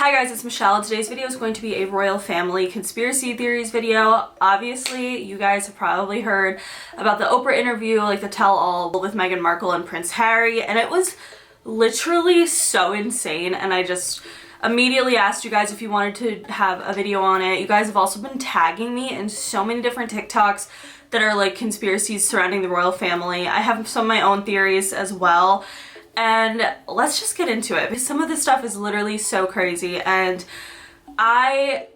Hi guys, it's Michelle. Today's video is going to be a royal family conspiracy theories video. Obviously, you guys have probably heard about the Oprah interview, like the tell-all with Meghan Markle and Prince Harry, and it was literally so insane, and I just immediately asked you guys if you wanted to have a video on it. You guys have also been tagging me in so many different TikToks that are like conspiracies surrounding the royal family. I have some of my own theories as well. And let's just get into it, because some of this stuff is literally so crazy, and I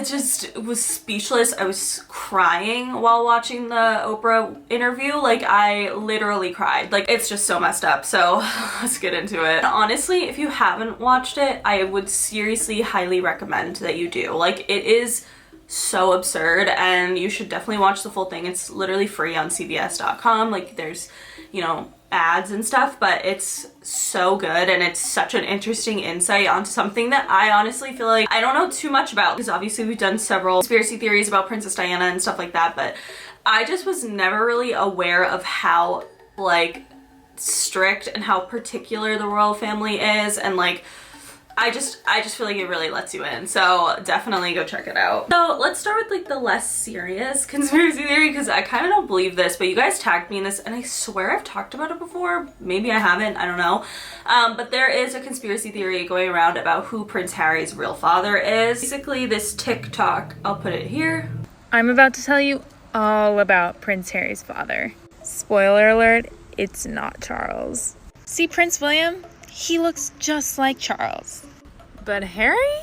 just was speechless. I was crying while watching the Oprah interview. Like, I literally cried. Like, it's just so messed up. So let's get into it. Honestly, if you haven't watched it, I would seriously highly recommend that you do. Like, it is so absurd, and you should definitely watch the full thing. It's literally free on CBS.com. Like, there's, you know, ads and stuff, but it's so good, and it's such an interesting insight onto something that I honestly feel like I don't know too much about, because obviously we've done several conspiracy theories about Princess Diana and stuff like that, but I just was never really aware of how like strict and how particular the royal family is, and like I just feel like it really lets you in, so definitely go check it out. So let's start with like the less serious conspiracy theory, because I kind of don't believe this, but you guys tagged me in this, and I swear I've talked about it before. Maybe I haven't, I don't know. But there is a conspiracy theory going around about who Prince Harry's real father is. Basically, this TikTok, I'll put it here. I'm about to tell you all about Prince Harry's father. Spoiler alert, it's not Charles. See Prince William? He looks just like Charles. But Harry?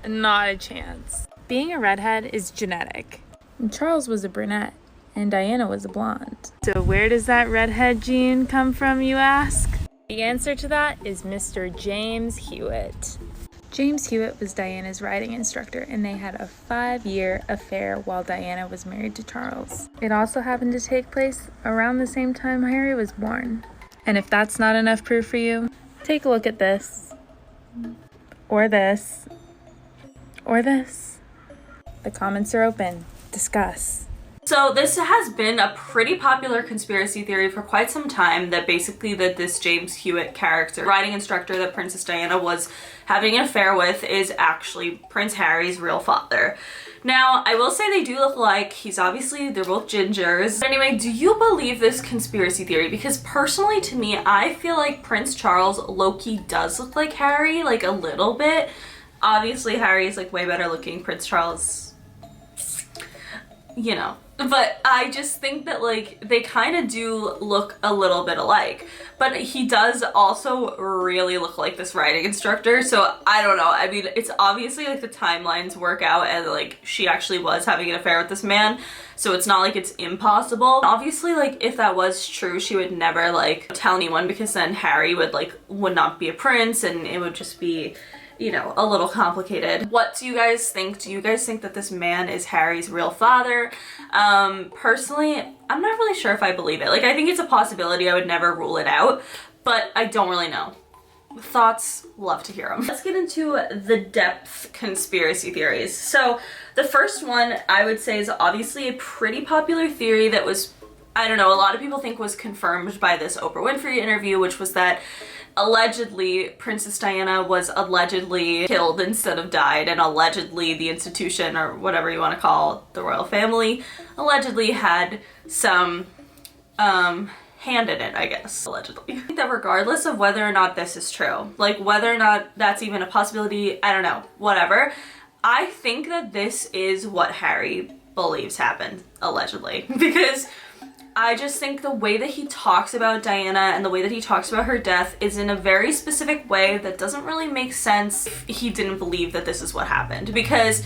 Not a chance. Being a redhead is genetic. And Charles was a brunette, and Diana was a blonde. So where does that redhead gene come from, you ask? The answer to that is Mr. James Hewitt. James Hewitt was Diana's riding instructor, and they had a 5-year affair while Diana was married to Charles. It also happened to take place around the same time Harry was born. And if that's not enough proof for you, take a look at this, or this, or this. The comments are open. Discuss. So this has been a pretty popular conspiracy theory for quite some time, that basically that this James Hewitt character, riding instructor that Princess Diana was having an affair with, is actually Prince Harry's real father. Now, I will say they do look alike. They're both gingers. But anyway, do you believe this conspiracy theory? Because personally, to me, I feel like Prince Charles low-key does look like Harry, like a little bit. Obviously, Harry is like way better looking. Prince Charles, you know. But I just think that like they kind of do look a little bit alike, but he does also really look like this riding instructor, so I don't know. I mean, it's obviously like the timelines work out, and like she actually was having an affair with this man, so it's not like it's impossible. Obviously, like if that was true, she would never like tell anyone, because then Harry would not be a prince, and it would just be, you know, a little complicated. What do you guys think? Do you guys think that this man is Harry's real father? Personally, I'm not really sure if I believe it. Like, I think it's a possibility. I would never rule it out, but I don't really know. Thoughts? Love to hear them. Let's get into the depth conspiracy theories. So the first one I would say is obviously a pretty popular theory that was, I don't know, a lot of people think was confirmed by this Oprah Winfrey interview, which was that allegedly Princess Diana was allegedly killed instead of died, and allegedly the institution, or whatever you want to call the royal family, allegedly had some hand in it, I guess, allegedly. I think that regardless of whether or not this is true, like whether or not that's even a possibility, I don't know, whatever, I think that this is what Harry believes happened, allegedly, because I just think the way that he talks about Diana and the way that he talks about her death is in a very specific way that doesn't really make sense if he didn't believe that this is what happened. Because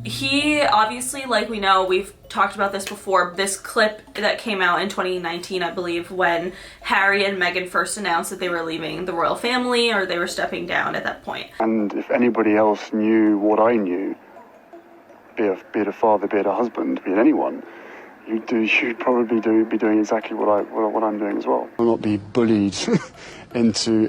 he obviously, like we know, we've talked about this before, this clip that came out in 2019, I believe, when Harry and Meghan first announced that they were leaving the royal family, or they were stepping down at that point. And if anybody else knew what I knew, be it a father, be it a husband, be it anyone, you should probably be doing exactly what I'm doing as well. I'll not be bullied into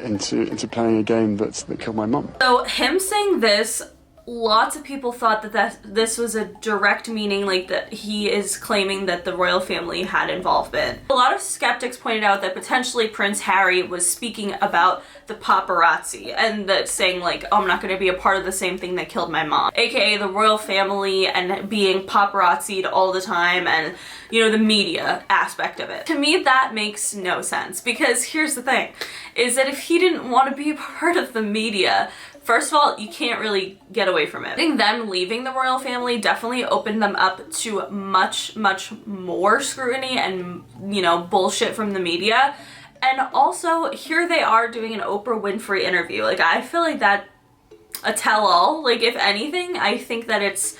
playing a game that killed my mum. So him saying this lots of people thought that this was a direct meaning, like that he is claiming that the royal family had involvement. A lot of skeptics pointed out that potentially Prince Harry was speaking about the paparazzi and that saying like, oh, I'm not going to be a part of the same thing that killed my mom, aka the royal family and being paparazzi'd all the time, and you know, the media aspect of it. To me, that makes no sense, because here's the thing, is that if he didn't want to be a part of the media, first of all, you can't really get away from it. I think them leaving the royal family definitely opened them up to much, much more scrutiny and, you know, bullshit from the media. And also, here they are doing an Oprah Winfrey interview. Like, I feel like that a tell-all. Like, if anything, I think that it's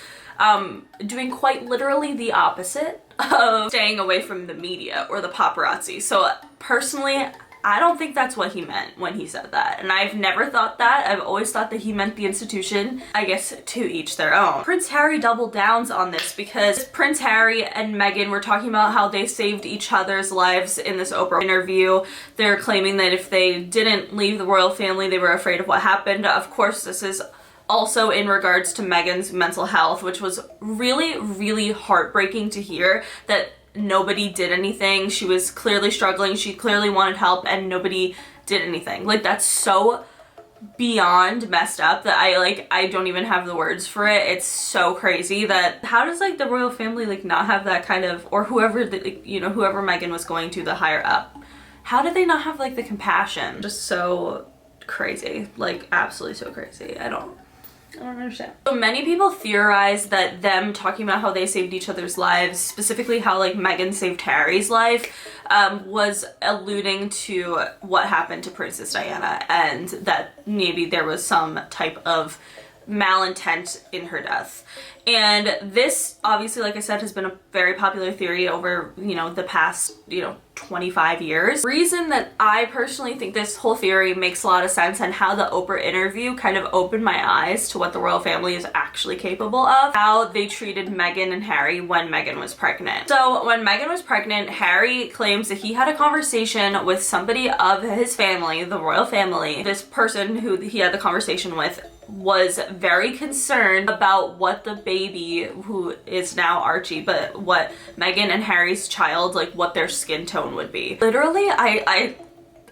doing quite literally the opposite of staying away from the media or the paparazzi. So personally, I don't think that's what he meant when he said that. And I've never thought that. I've always thought that he meant the institution. I guess to each their own. Prince Harry doubled down on this because Prince Harry and Meghan were talking about how they saved each other's lives in this Oprah interview. They're claiming that if they didn't leave the royal family, they were afraid of what happened. Of course, this is also in regards to Meghan's mental health, which was really, really heartbreaking to hear that nobody did anything. She was clearly struggling, she clearly wanted help, and nobody did anything. Like, that's so beyond messed up that I don't even have the words for it. It's so crazy that how does like the royal family like not have that kind of, or whoever you know, whoever Meghan was going to, the higher up, how did they not have like the compassion? Just so crazy, like absolutely so crazy. I don't understand. So many people theorize that them talking about how they saved each other's lives, specifically how like Meghan saved Harry's life, was alluding to what happened to Princess Diana, and that maybe there was some type of malintent in her death. And this obviously, like I said, has been a very popular theory over, you know, the past, you know, 25 years. Reason that I personally think this whole theory makes a lot of sense, and how the Oprah interview kind of opened my eyes to what the royal family is actually capable of, how they treated Meghan and Harry when Meghan was pregnant. So when Meghan was pregnant, Harry claims that he had a conversation with somebody of his family, the royal family. This person who he had the conversation with was very concerned about what the baby, who is now Archie, but what Meghan and Harry's child, like what their skin tone would be. Literally, I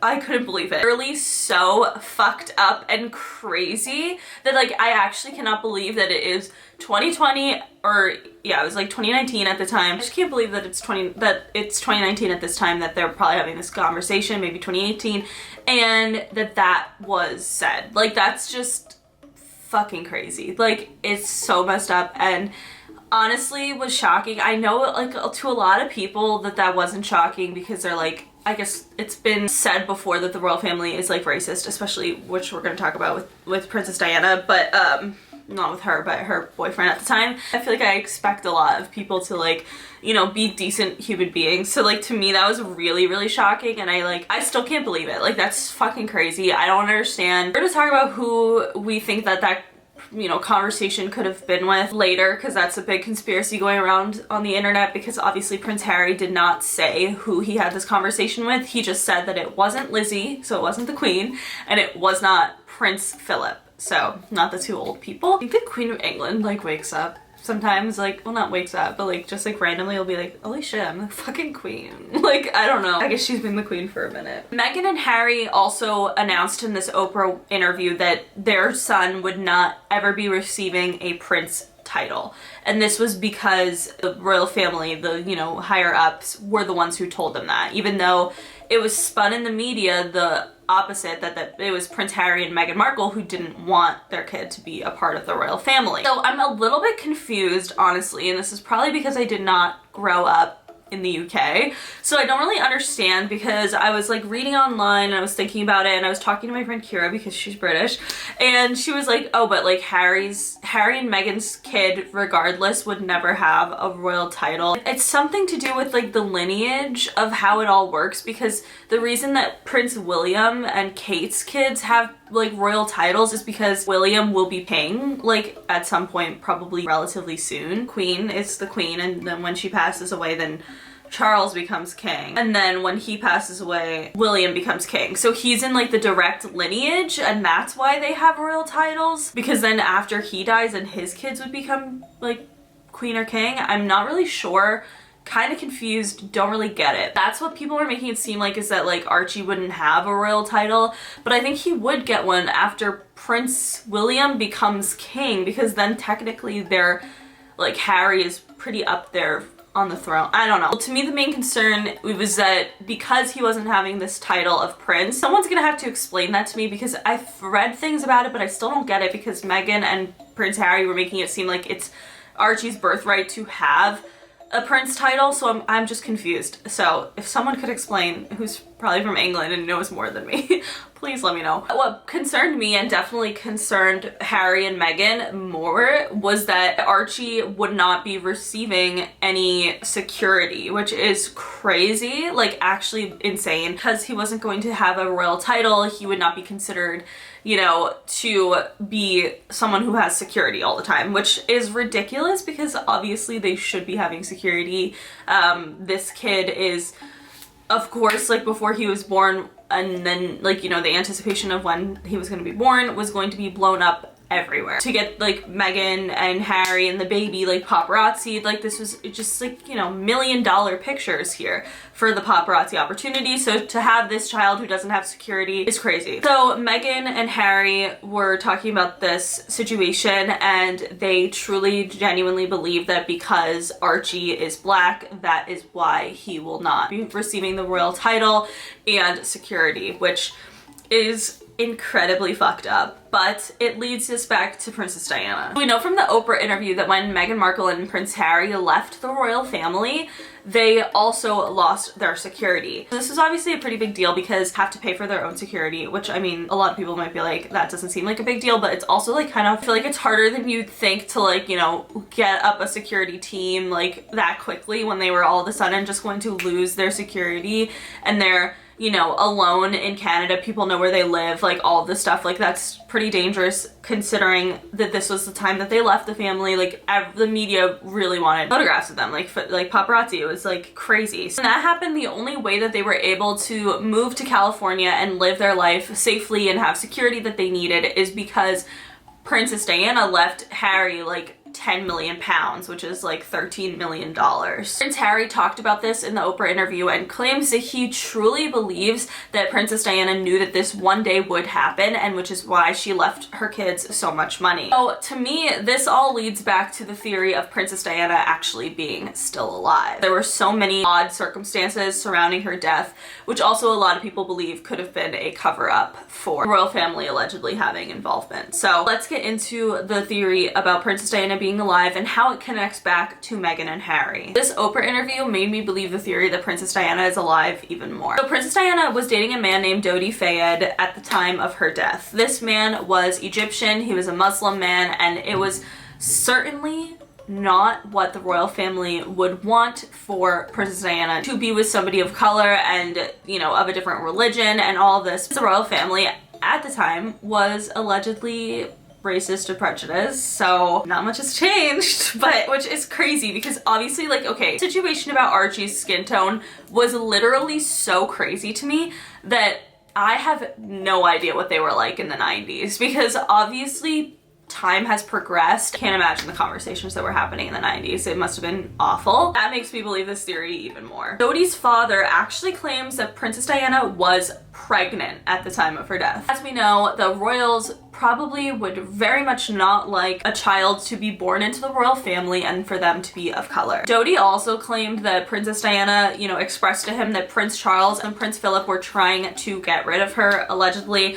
couldn't believe it. Literally so fucked up and crazy that like I actually cannot believe that it is 2020, or yeah, it was like 2019 at the time. I just can't believe that it's 2019 at this time, that they're probably having this conversation, maybe 2018, and that was said. Like, that's just fucking crazy. Like, it's so messed up, and honestly was shocking. I know like to a lot of people that wasn't shocking, because they're like, I guess it's been said before that the royal family is like racist, especially, which we're going to talk about with Princess Diana, but not with her, but her boyfriend at the time. I feel like I expect a lot of people to like, you know, be decent human beings. So like, to me, that was really, really shocking, and I still can't believe it. Like, that's fucking crazy. I don't understand. We're gonna talk about who we think that you know, conversation could have been with later, because that's a big conspiracy going around on the internet, because obviously Prince Harry did not say who he had this conversation with. He just said that it wasn't Lizzie, so it wasn't the Queen, and it was not Prince Philip, so not the two old people. I think the Queen of England like wakes up sometimes, like, well, not wakes up, but like just like randomly will be like, holy shit, I'm the fucking queen. Like, I don't know, I guess she's been the queen for a minute. Meghan and Harry also announced in this Oprah interview that their son would not ever be receiving a prince title, and this was because the royal family, the, you know, higher ups, were the ones who told them that, even though it was spun in the media the opposite, that it was Prince Harry and Meghan Markle who didn't want their kid to be a part of the royal family. So I'm a little bit confused, honestly, and this is probably because I did not grow up in the UK, so I don't really understand, because I was like reading online and I was thinking about it, and I was talking to my friend Kira, because she's British, and she was like, oh, but like Harry and Meghan's kid regardless would never have a royal title. It's something to do with like the lineage of how it all works, because the reason that Prince William and Kate's kids have like royal titles is because William will be paying, like, at some point, probably relatively soon. Queen is the queen, and then when she passes away, then Charles becomes king, and then when he passes away, William becomes king. So he's in like the direct lineage, and that's why they have royal titles, because then after he dies and his kids would become like queen or king. I'm not really sure, kind of confused, don't really get it. That's what people are making it seem like, is that like Archie wouldn't have a royal title, but I think he would get one after Prince William becomes king, because then technically they're like Harry is pretty up there on the throne. I don't know. To me, the main concern was that because he wasn't having this title of prince, someone's gonna have to explain that to me, because I've read things about it, but I still don't get it, because Meghan and Prince Harry were making it seem like it's Archie's birthright to have a prince title, so I'm just confused. So if someone could explain, who's probably from England and knows more than me, please let me know. What concerned me, and definitely concerned Harry and Meghan more, was that Archie would not be receiving any security, which is crazy, like actually insane, because he wasn't going to have a royal title. He would not be considered, you know, to be someone who has security all the time, which is ridiculous, because obviously they should be having security. This kid is, of course, like before he was born, and then like, you know, the anticipation of when he was going to be born was going to be blown up everywhere. To get like Meghan and Harry and the baby like paparazzi, like this was just like, you know, $1 million pictures here for the paparazzi opportunity. So to have this child who doesn't have security is crazy. So Meghan and Harry were talking about this situation, and they truly genuinely believe that because Archie is black, that is why he will not be receiving the royal title and security, which is incredibly fucked up, but it leads us back to Princess Diana. We know from the Oprah interview that when Meghan Markle and Prince Harry left the royal family, they also lost their security. This is obviously a pretty big deal, because have to pay for their own security, which I mean, a lot of people might be like, that doesn't seem like a big deal, but it's also like kind of, I feel like it's harder than you'd think to like, you know, get up a security team like that quickly when they were all of a sudden just going to lose their security, and they're, you know, alone in Canada, people know where they live, like all this stuff. Like that's pretty dangerous, considering that this was the time that they left the family. Like the media really wanted photographs of them, like paparazzi. It was like crazy. So when that happened, the only way that they were able to move to California and live their life safely and have security that they needed is because Princess Diana left Harry like 10 million pounds, which is like $13 million. Prince Harry talked about this in the Oprah interview and claims that he truly believes that Princess Diana knew that this one day would happen, and which is why she left her kids so much money. So to me, this all leads back to the theory of Princess Diana actually being still alive. There were so many odd circumstances surrounding her death, which also a lot of people believe could have been a cover-up for the royal family allegedly having involvement. So let's get into the theory about Princess Diana being alive and how it connects back to Meghan and Harry. This Oprah interview made me believe the theory that Princess Diana is alive even more. So Princess Diana was dating a man named Dodi Fayed at the time of her death. This man was Egyptian, he was a Muslim man, and it was certainly not what the royal family would want for Princess Diana to be with somebody of color and, you know, of a different religion and all this. The royal family at the time was allegedly racist or prejudiced, so not much has changed, but which is crazy because obviously, like, okay, the situation about Archie's skin tone was literally so crazy to me that I have no idea what they were like in the 90s, because obviously time has progressed. Can't imagine the conversations that were happening in the 90s. It must have been awful. That makes me believe this theory even more. Dodi's father actually claims that Princess Diana was pregnant at the time of her death. As we know, the royals probably would very much not like a child to be born into the royal family and for them to be of color. Dodi also claimed that Princess Diana, you know, expressed to him that Prince Charles and Prince Philip were trying to get rid of her, allegedly.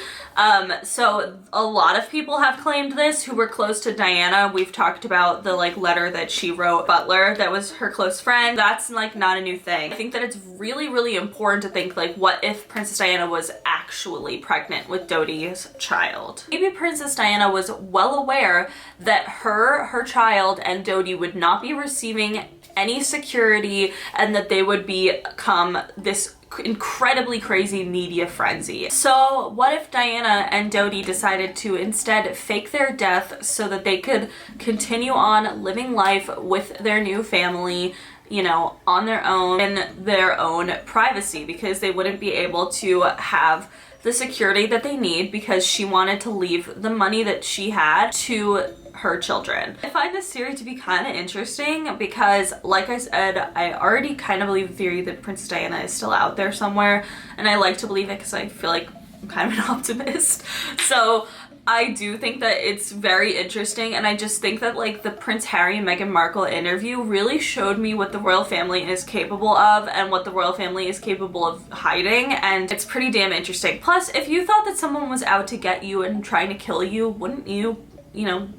So a lot of people have claimed this who were close to Diana. We've talked about the like letter that she wrote Butler that was her close friend. That's like not a new thing. I think that it's really, really important to think like, what if Princess Diana was actually pregnant with Dodi's child? Maybe Princess Diana was well aware that her child and Dodi would not be receiving any security and that they would become this incredibly crazy media frenzy. So what if Diana and Dodi decided to instead fake their death so that they could continue on living life with their new family, you know, on their own in their own privacy, because they wouldn't be able to have the security that they need, because she wanted to leave the money that she had to her children. I find this theory to be kind of interesting because, like I said, I already kind of believe the theory that Princess Diana is still out there somewhere, and I like to believe it because I feel like I'm kind of an optimist. So I do think that it's very interesting, and I just think that like the Prince Harry and Meghan Markle interview really showed me what the royal family is capable of and what the royal family is capable of hiding, and it's pretty damn interesting. Plus, if you thought that someone was out to get you and trying to kill you, wouldn't you, you know,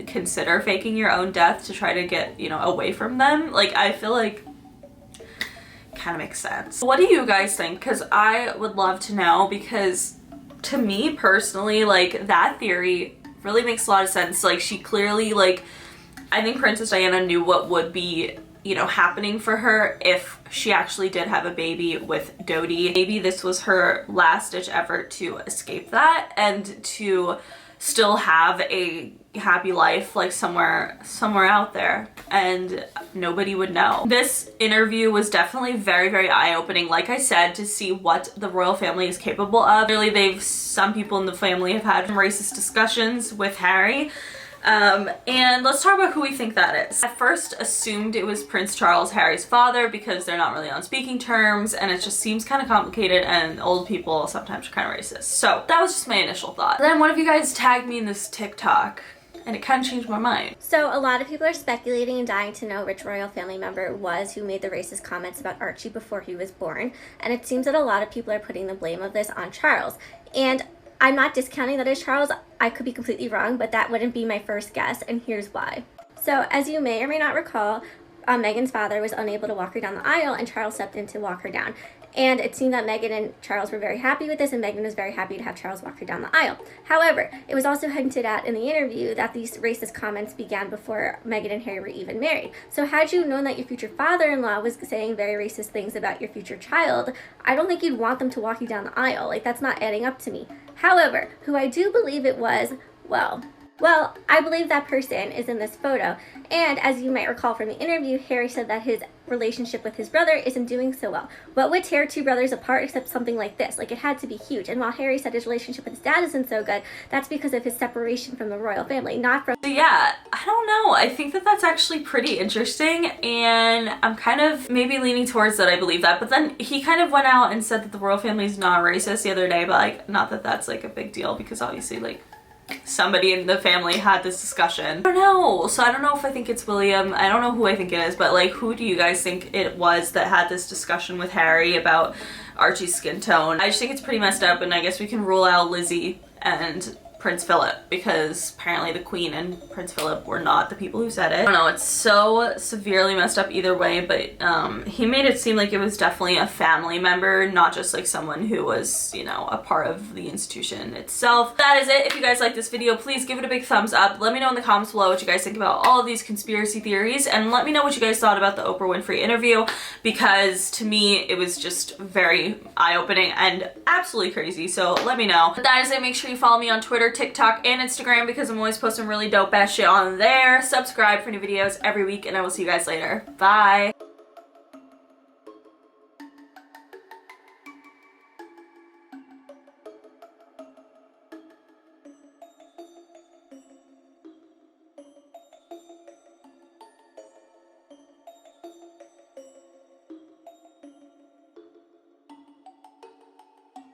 consider faking your own death to try to get, you know, away from them? Like, I feel like kind of makes sense. What do you guys think? Because I would love to know, because to me personally, like, that theory really makes a lot of sense. Like, she clearly, like, I think Princess Diana knew what would be, you know, happening for her if she actually did have a baby with Dodi. Maybe this was her last ditch effort to escape that and to still have a happy life, like somewhere out there, and nobody would know. This interview was definitely very, very eye-opening, like I said, to see what the royal family is capable of. Really, some people in the family have had racist discussions with Harry. And let's talk about who we think that is. I first assumed it was Prince Charles, Harry's father, because they're not really on speaking terms, and it just seems kind of complicated, and old people sometimes are kind of racist. So that was just my initial thought. Then one of you guys tagged me in this TikTok, and it kind of changed my mind. So a lot of people are speculating and dying to know which royal family member it was who made the racist comments about Archie before he was born, and it seems that a lot of people are putting the blame of this on Charles. And I'm not discounting that it's Charles. I could be completely wrong, but that wouldn't be my first guess, and here's why. So, as you may or may not recall, Meghan's father was unable to walk her down the aisle, and Charles stepped in to walk her down. And it seemed that Meghan and Charles were very happy with this, and Meghan was very happy to have Charles walk her down the aisle. However, it was also hinted at in the interview that these racist comments began before Meghan and Harry were even married. So had you known that your future father-in-law was saying very racist things about your future child, I don't think you'd want them to walk you down the aisle. Like, that's not adding up to me. However, who I do believe it was, well, I believe that person is in this photo. And as you might recall from the interview, Harry said that his relationship with his brother isn't doing so well. What would tear two brothers apart except something like this? Like, it had to be huge. And while Harry said his relationship with his dad isn't so good, that's because of his separation from the royal family, not from... Yeah, I don't know. I think that that's actually pretty interesting, and I'm kind of maybe leaning towards that I believe that. But then he kind of went out and said that the royal family is not racist the other day, but like, not that that's like a big deal, because obviously, like, somebody in the family had this discussion. I don't know. So I don't know if I think it's William. I don't know who I think it is, but like, who do you guys think it was that had this discussion with Harry about Archie's skin tone? I just think it's pretty messed up, and I guess we can rule out Lizzie and Prince Philip, because apparently the Queen and Prince Philip were not the people who said it. I don't know, it's so severely messed up either way, but he made it seem like it was definitely a family member, not just like someone who was, you know, a part of the institution itself. That is it. If you guys like this video, please give it a big thumbs up. Let me know in the comments below what you guys think about all of these conspiracy theories, and let me know what you guys thought about the Oprah Winfrey interview, because to me it was just very eye-opening and absolutely crazy. So let me know. But that is it. Make sure you follow me on Twitter, TikTok, and Instagram, because I'm always posting really dope ass shit on there. Subscribe for new videos every week, and I will see you guys later. Bye.